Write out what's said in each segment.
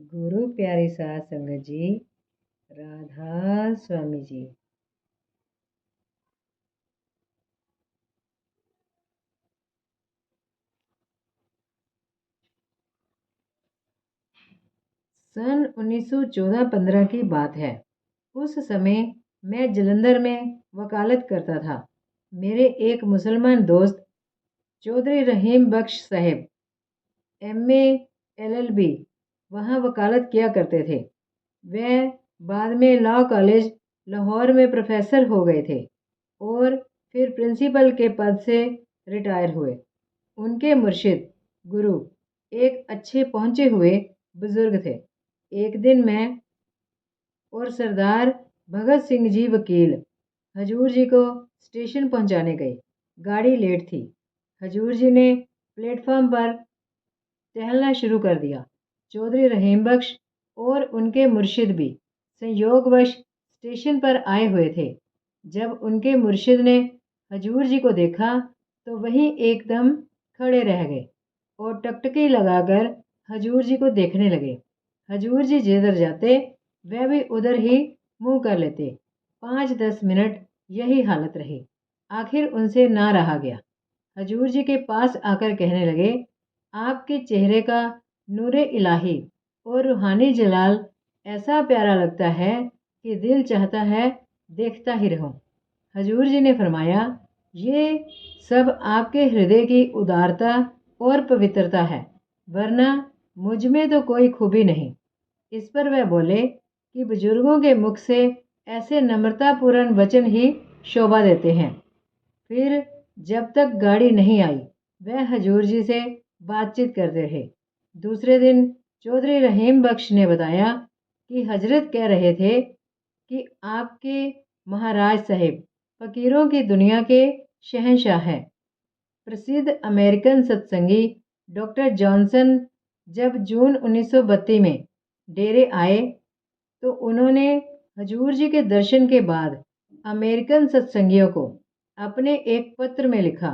गुरु प्यारी साध संगत जी, राधा स्वामी जी। सन 1914-15 की बात है। उस समय मैं जलंधर में वकालत करता था। मेरे एक मुसलमान दोस्त चौधरी रहीम बख्श साहब एमए एलएलबी वहाँ वकालत किया करते थे। वह बाद में लॉ कॉलेज लाहौर में प्रोफेसर हो गए थे और फिर प्रिंसिपल के पद से रिटायर हुए। उनके मुर्शिद गुरु एक अच्छे पहुँचे हुए बुजुर्ग थे। एक दिन मैं और सरदार भगत सिंह जी वकील हजूर जी को स्टेशन पहुंचाने गए। गाड़ी लेट थी। हजूर जी ने प्लेटफॉर्म पर टहलना शुरू कर दिया। चौधरी रहीम बख्श और उनके मुर्शिद भी संयोगवश स्टेशन पर आए हुए थे। जब उनके मुर्शिद ने हजूर जी को देखा तो वहीं एकदम खड़े रह गए और टकटकी लगाकर हजूर जी को देखने लगे। हजूर जी जिधर जाते वह भी उधर ही मुंह कर लेते। 5-10 मिनट यही हालत रही। आखिर उनसे ना रहा गया। हजूर जी के पास आकर कहने लगे, आपके चेहरे का नूरे इलाही और रूहानी जलाल ऐसा प्यारा लगता है कि दिल चाहता है देखता ही रहूं। हजूर जी ने फरमाया, ये सब आपके हृदय की उदारता और पवित्रता है, वरना मुझ में तो कोई खूबी नहीं। इस पर वह बोले कि बुजुर्गों के मुख से ऐसे नम्रतापूर्ण वचन ही शोभा देते हैं। फिर जब तक गाड़ी नहीं आई वह हजूर जी से बातचीत करते रहे। दूसरे दिन चौधरी रहीम बख्श ने बताया कि हजरत कह रहे थे कि आपके महाराज साहिब फकीरों की दुनिया के शहंशाह हैं। प्रसिद्ध अमेरिकन सत्संगी डॉक्टर जॉनसन जब जून 1932 में डेरे आए तो उन्होंने हजूर जी के दर्शन के बाद अमेरिकन सत्संगियों को अपने एक पत्र में लिखा,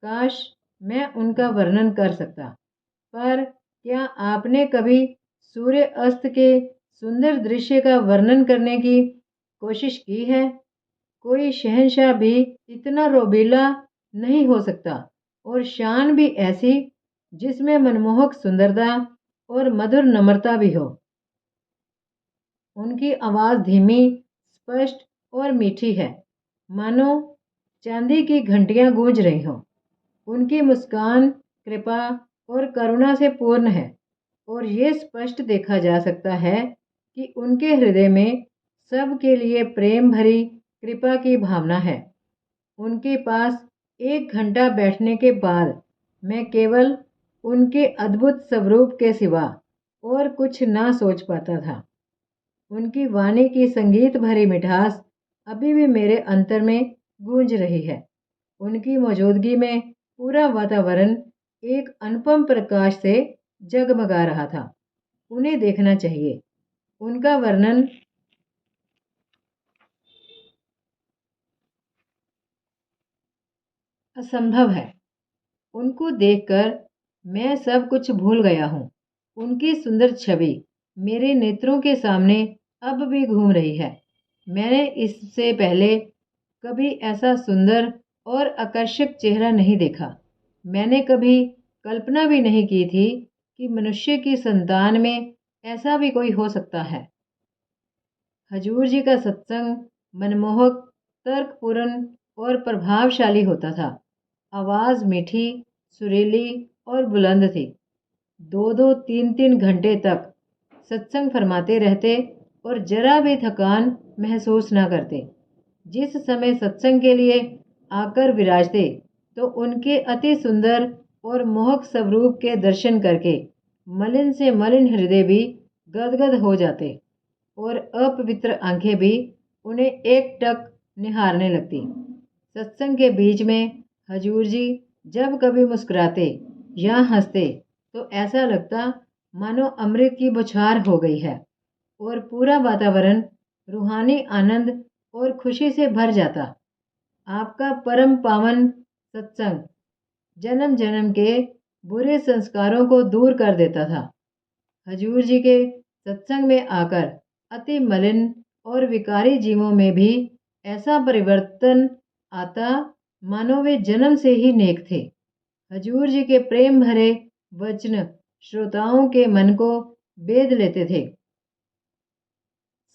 काश मैं उनका वर्णन कर सकता, पर क्या आपने कभी सूर्य अस्त के सुंदर दृश्य का वर्णन करने की कोशिश की है? कोई शहंशाह भी इतना रोबीला नहीं हो सकता और शान भी ऐसी जिसमें मनमोहक सुंदरता और मधुर नम्रता भी हो। उनकी आवाज़ धीमी, स्पष्ट और मीठी है, मानो चांदी की घंटियां गूंज रही हों। उनकी मुस्कान कृपा और करुणा से पूर्ण है और ये स्पष्ट देखा जा सकता है कि उनके हृदय में सबके लिए प्रेम भरी कृपा की भावना है। उनके पास 1 घंटा बैठने के बाद मैं केवल उनके अद्भुत स्वरूप के सिवा और कुछ ना सोच पाता था। उनकी वाणी की संगीत भरी मिठास अभी भी मेरे अंतर में गूंज रही है। उनकी मौजूदगी में पूरा वातावरण एक अनुपम प्रकाश से जगमगा रहा था। उन्हें देखना चाहिए। उनका वर्णन असंभव है। उनको देखकर मैं सब कुछ भूल गया हूँ। उनकी सुंदर छवि मेरे नेत्रों के सामने अब भी घूम रही है। मैंने इससे पहले कभी ऐसा सुंदर और आकर्षक चेहरा नहीं देखा। मैंने कभी कल्पना भी नहीं की थी कि मनुष्य की संतान में ऐसा भी कोई हो सकता है। हजूर जी का सत्संग मनमोहक, तर्कपूर्ण और प्रभावशाली होता था। आवाज़ मीठी, सुरीली और बुलंद थी। 2-2, 3-3 घंटे तक सत्संग फरमाते रहते और जरा भी थकान महसूस ना करते। जिस समय सत्संग के लिए आकर विराजते तो उनके अति सुंदर और मोहक स्वरूप के दर्शन करके मलिन से मलिन हृदय भी गदगद हो जाते और अपवित्र आंखें भी उन्हें एकटक निहारने लगती। सत्संग के बीच में हजूर जी जब कभी मुस्कुराते या हंसते तो ऐसा लगता मानो अमृत की बौछार हो गई है और पूरा वातावरण रूहानी आनंद और खुशी से भर जाता। आपका परम पावन सत्संग जन्म जन्म के बुरे संस्कारों को दूर कर देता था। हजूर जी के सत्संग में आकर अति मलिन और विकारी जीवों में भी ऐसा परिवर्तन आता मानो वे जन्म से ही नेक थे। हजूर जी के प्रेम भरे वचन श्रोताओं के मन को बेध लेते थे।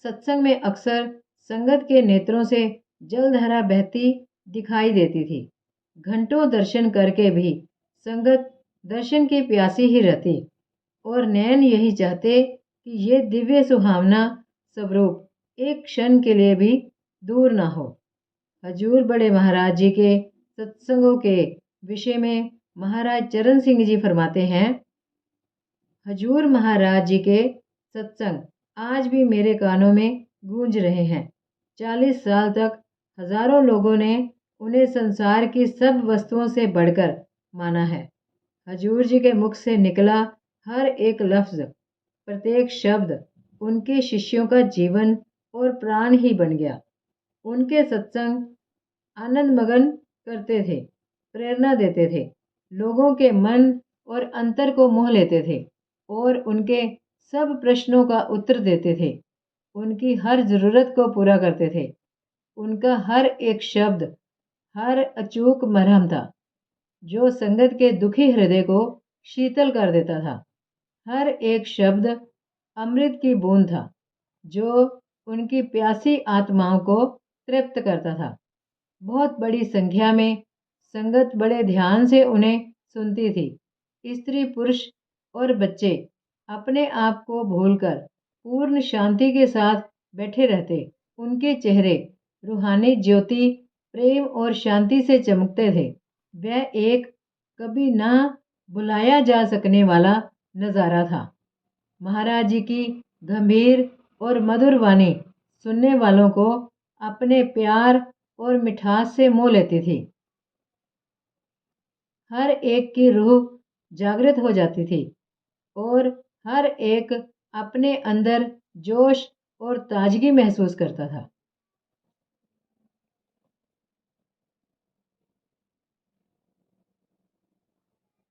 सत्संग में अक्सर संगत के नेत्रों से जलधारा बहती दिखाई देती थी। घंटों दर्शन करके भी संगत दर्शन की प्यासी ही रहती और नैन यही चाहते कि ये दिव्य सुहावना स्वरूप एक क्षण के लिए भी दूर ना हो। हजूर बड़े महाराज जी के सत्संगों के विषय में महाराज चरण सिंह जी फरमाते हैं, हजूर महाराज जी के सत्संग आज भी मेरे कानों में गूंज रहे हैं। 40 साल तक हजारों लोगों ने उन्हें संसार की सब वस्तुओं से बढ़कर माना है। हजूर जी के मुख से निकला हर एक लफ्ज, प्रत्येक शब्द उनके शिष्यों का जीवन और प्राण ही बन गया। उनके सत्संग आनंद मगन करते थे, प्रेरणा देते थे, लोगों के मन और अंतर को मोह लेते थे और उनके सब प्रश्नों का उत्तर देते थे। उनकी हर जरूरत को पूरा करते थे। उनका हर एक शब्द हर अचूक मरहम था, जो संगत के दुखी हृदय को शीतल कर देता था। हर एक शब्द अमृत की बूंद था, जो उनकी प्यासी आत्माओं को तृप्त करता था। बहुत बड़ी संख्या में संगत बड़े ध्यान से उन्हें सुनती थी। स्त्री पुरुष और बच्चे अपने आप को भूलकर पूर्ण शांति के साथ बैठे रहते। उनके चेहरे रूहानी ज्योति, प्रेम और शांति से चमकते थे। वह एक कभी ना बुलाया जा सकने वाला नज़ारा था। महाराज जी की गंभीर और मधुर वाणी सुनने वालों को अपने प्यार और मिठास से मोह लेती थी। हर एक की रूह जागृत हो जाती थी और हर एक अपने अंदर जोश और ताजगी महसूस करता था।